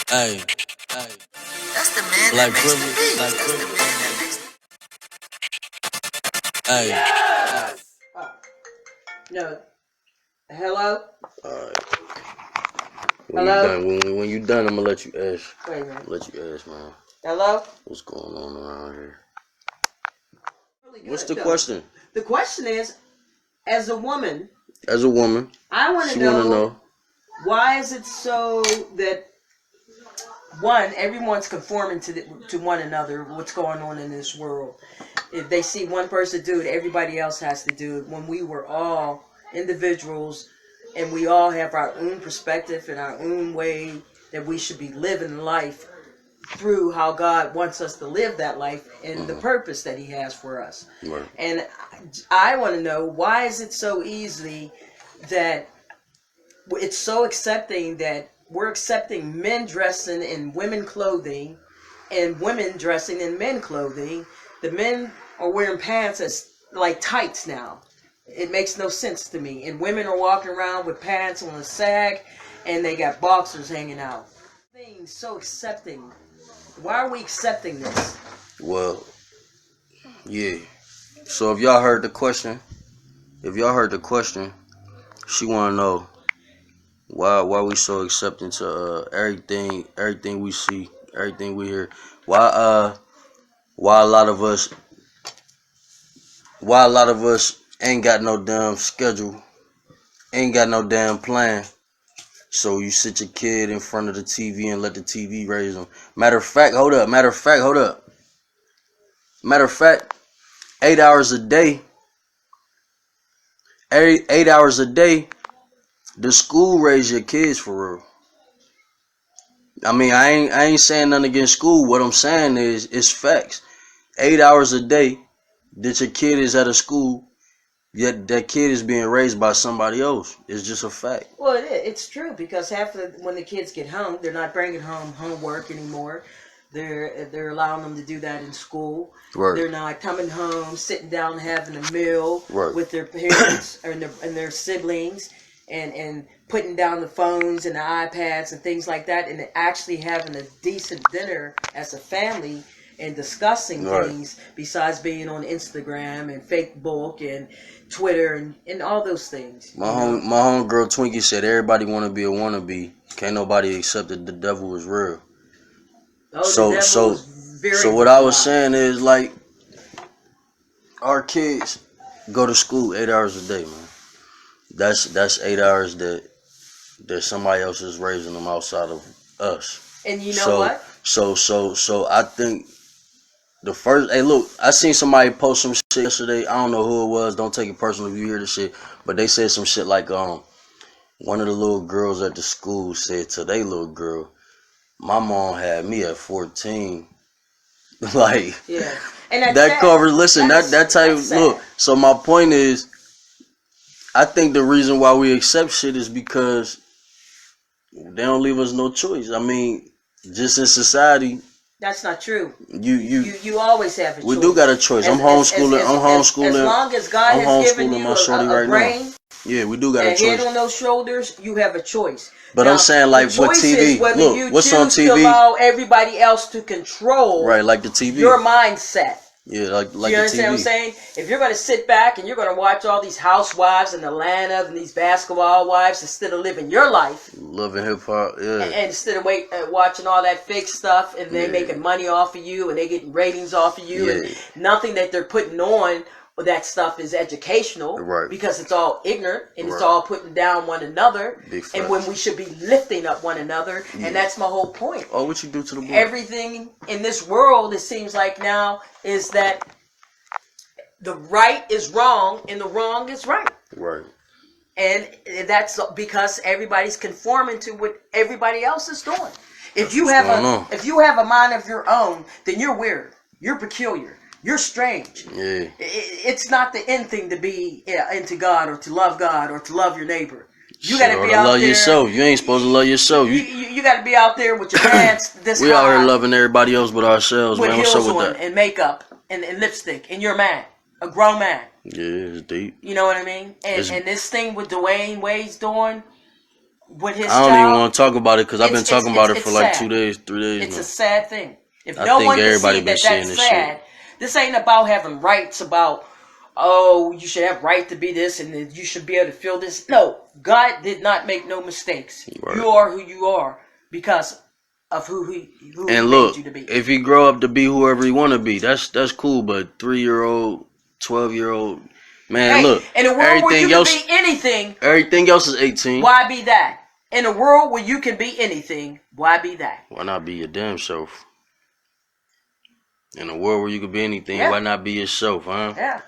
Hey, That's the man black that makes the privilege, beat. black That's the privilege. man that makes the Hey, No. Hello? alright. When you Hello? done, when you done, I'm gonna let you ask. Wait a minute. Let you ask, man. Hello? What's going on around here? Really good, What's the though. question? The question is, as a woman, As a woman, I want to she wanna know know. why is it so that one, everyone's conforming to one another, what's going on in this world. If they see one person do it, everybody else has to do it. When we were all individuals and we all have our own perspective and our own way that we should be living life through how God wants us to live that life and the purpose that He has for us. Right. And I want to know, why is it so easy that it's so accepting that we're accepting men dressing in women clothing and women dressing in men clothing. The men are wearing pants as like tights now. It makes no sense to me. And women are walking around with pants on a sag and they got boxers hanging out. Things so accepting. Why are we accepting this? Well, yeah. So if y'all heard the question, she wanna know why we so accepting to everything we see, everything we hear. Why a lot of us ain't got no damn schedule, ain't got no damn plan. So you sit your kid in front of the TV and let the TV raise them. Matter of fact, hold up. 8 hours a day. 8 hours a day. The school raise your kids for real. I mean, I ain't saying nothing against school. What I'm saying is, it's facts. 8 hours a day that your kid is at a school, yet that kid is being raised by somebody else. It's just a fact. Well, it's true, because when the kids get home, they're not bringing home homework anymore. They're allowing them to do that in school. Right. They're not coming home, sitting down, having a meal Right. with their parents and their siblings, and putting down the phones and the iPads and things like that, and actually having a decent dinner as a family and discussing things besides being on Instagram and Facebook and Twitter and all those things. My homegirl Twinkie said everybody want to be a wannabe. Can't nobody accept that the devil is real. Oh, So what I was saying is, like, our kids go to school 8 hours a day, man. That's 8 hours that somebody else is raising them outside of us. And you know what? So I think the first, hey, look, I seen somebody post some shit yesterday. I don't know who it was. Don't take it personal if you hear the shit. But they said some shit like, one of the little girls at the school said to their little girl, "My mom had me at 14." Like, yeah, and that cover. Listen, that type. Look, so my point is, I think the reason why we accept shit is because they don't leave us no choice. I mean, just in society. That's not true. You always have a choice. We do got a choice. I'm homeschooling. As long as God has given you a brain, now. Yeah, we do got a choice. head on those shoulders, you have a choice. But now, I'm saying, like, with TV, look, what's on TV? To allow everybody else to control, right, like the TV, your mindset. Yeah, like you understand what I'm saying? If you're going to sit back and you're going to watch all these housewives in Atlanta and these basketball wives instead of living your life, loving hip hop, yeah, and instead of watching all that fake stuff, and they're making money off of you and they're getting ratings off of you, and nothing that they're putting on that stuff is educational, right? Because it's all ignorant and it's all putting down one another, and when we should be lifting up one another, and that's my whole point. Oh, what you do to the boy? Everything in this world, it seems like now, is that the right is wrong and the wrong is right. Right. And that's because everybody's conforming to what everybody else is doing. If you have a mind of your own, then you're weird. You're peculiar. You're strange. Yeah. It's not the end thing to be into God or to love God or to love your neighbor. You got to be out there. Love yourself. You ain't supposed to love yourself. You got to be out there with your pants this we high. out here loving everybody else but ourselves, with man. Heels What's up with on that? And makeup and lipstick, and you're a man, a grown man. Yeah, it's deep. You know what I mean? And this thing with Dwayne Wade's doing, with his I don't even child. want to talk about it because I've been talking about it for like sad. 2 days, 3 days It's now. a sad thing. If I no think one can everybody see been that seeing that's this sad, shit. this ain't about having rights about, oh, you should have right to be this and that you should be able to feel this. No, God did not make no mistakes. Right. You are who you are because of who he And made look, you to be. if he grow up to be whoever he want to be, that's cool. But 3-year-old, 12-year-old, man, Hey, look, in a world where you everything can else, be anything, everything else is 18. why be that? In a world where you can be anything, why be that? Why not be your damn self? In a world where you could be anything, Yeah. why not be yourself, huh? Yeah.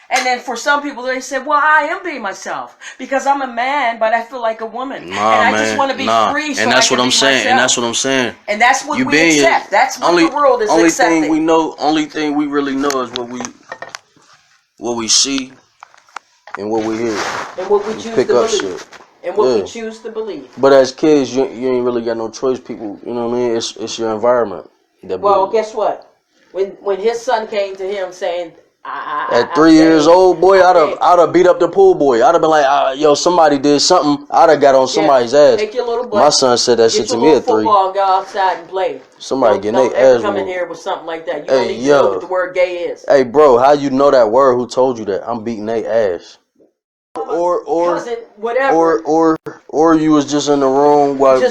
And then for some people, they say, well, I am being myself because I'm a man, but I feel like a woman. Nah, and I man, just want to be free so and that's I can what I'm be saying. myself. And that's what I'm saying. And that's what You we being accept. That's what the world is only accepting. thing we know, only thing we really know is what we see and what we hear. And what we choose Pick to up believe. shit. And what we Yeah. choose to believe. But as kids, you ain't really got no choice. People, you know what I mean? It's your environment. Well, guess what? When his son came to him saying, at 3 years old, boy, I'd have beat up the pool boy. I'd have been like, yo, somebody did something. I'd have got on somebody's ass. Take your little butt, My son said that shit to me at 3. Football and go outside and play. Somebody getting don't their ever ass come in whooped. here with something like that. You Hey, don't even know what the word gay is. Hey, bro, how you know that word? Who told you that? I'm beating their ass. Cousin, whatever. Or you was just in the room while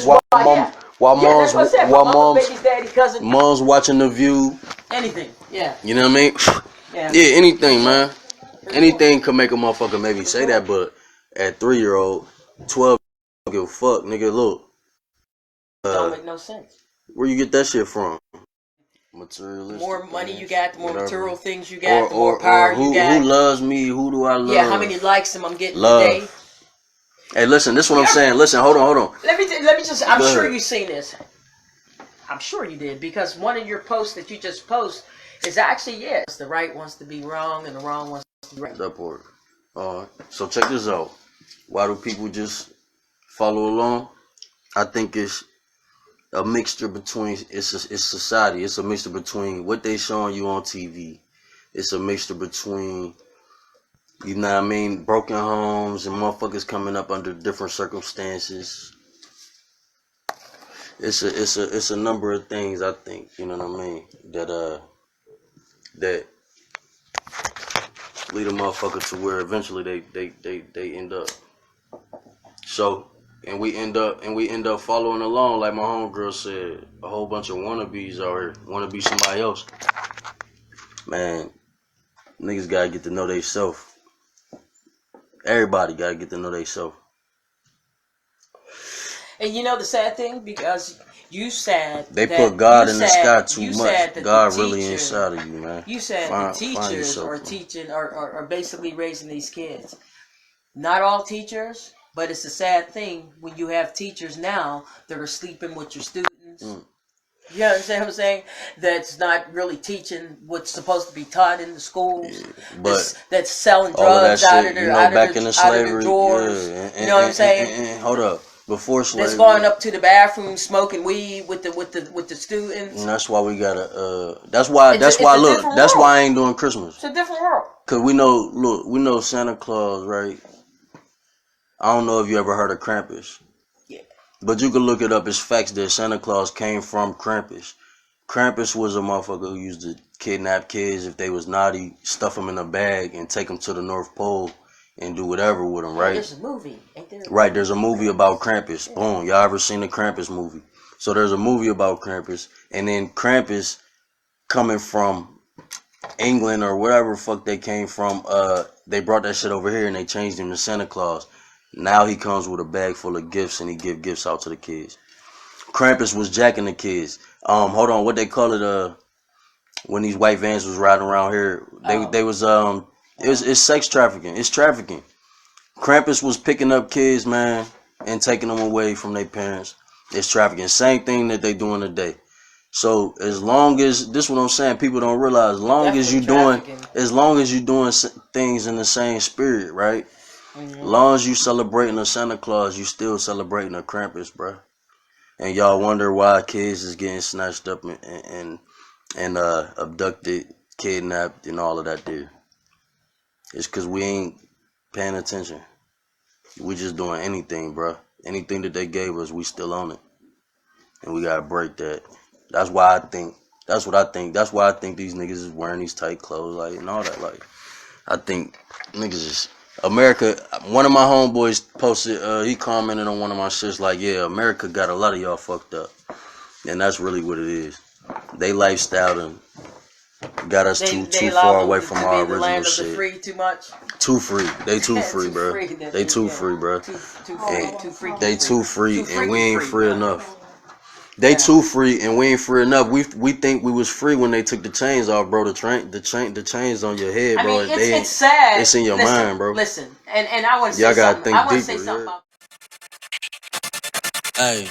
mom's watching The View. Anything, yeah. You know what I mean? Yeah, anything, man. Anything could make a motherfucker maybe say that, but at 3-year-old, 12, don't give a fuck, nigga. Look, don't make no sense. Where you get that shit from? Materialistic. More money things, you got, the more whatever. material things you got, the more power you got. Who loves me? Who do I love? Yeah, how many likes I'm getting love. today? Hey, listen, this is what I'm saying. Listen, hold on. Let me just. I'm Go sure ahead. you've seen this. I'm sure you did because one of your posts that you just post is actually the right wants to be wrong and the wrong wants to be right. That part. So check this out. Why do people just follow along? I think it's a mixture between it's society. It's a mixture between what they showing you on TV. It's a mixture between, you know what I mean, broken homes and motherfuckers coming up under different circumstances. It's a number of things, I think, you know what I mean, that lead a motherfucker to where eventually they end up. So and we end up following along, like my homegirl said, a whole bunch of wannabes out here, wanna be somebody else. Man, niggas gotta get to know they self. Everybody gotta get to know they self. And you know the sad thing, because you said they put God in the sky too much. God teacher, really inside of you, man. You said the teachers are teaching are basically raising these kids. Not all teachers, but it's a sad thing when you have teachers now that are sleeping with your students. You understand what I'm saying? That's not really teaching what's supposed to be taught in the schools. Yeah, but that's selling drugs out of their drawers. Yeah, you know what I'm saying? And hold up. Before slavery, that's going up to the bathroom smoking weed with the students. And that's why we gotta. That's why I ain't doing Christmas. It's a different world. Cause we know Santa Claus, right? I don't know if you ever heard of Krampus. Yeah. But you can look it up. It's facts that Santa Claus came from Krampus. Krampus was a motherfucker who used to kidnap kids if they was naughty, stuff them in a bag, and take them to the North Pole and do whatever with them, right? There's a movie, ain't there? Right, there's a movie about Krampus. Boom, y'all ever seen the Krampus movie? So there's a movie about Krampus, and then Krampus coming from England or wherever the fuck they came from, they brought that shit over here and they changed him to Santa Claus. Now he comes with a bag full of gifts and he give gifts out to the kids. Krampus was jacking the kids. Hold on, what they call it? When these white vans was riding around here, it's sex trafficking. It's trafficking. Krampus was picking up kids, man, and taking them away from their parents. It's trafficking. Same thing that they doing today. So as long as this, what I'm saying, people don't realize. As long as you doing things in the same spirit, right? Mm-hmm. Long as you celebrating a Santa Claus, you still celebrating a Krampus, bro. And y'all wonder why kids is getting snatched up and abducted, kidnapped, and all of that there. It's because we ain't paying attention. We just doing anything, bro. Anything that they gave us, we still own it, and we gotta break that. That's why I think. That's what I think. That's why I think these niggas is wearing these tight clothes, like, and all that. Like, I think niggas is America. One of my homeboys posted. He commented on one of my shits like, "Yeah, America got a lot of y'all fucked up," and that's really what it is. They lifestyle done got us too far away from our original land of shit. The free too much. Too free. They too free, bro. They too free, bro. Too free. They too free, and we ain't free enough. They too free, and we ain't free enough. We think we was free when they took the chains off, bro. The chains on your head, bro. I mean, it's sad. It's in your mind, bro. Listen, and I want to say y'all gotta something. think I want to deeper, say something about. Hey,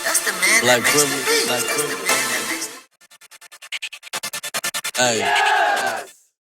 That's the man black that makes the privilege, beat. black That's the privilege. man that makes the Hey.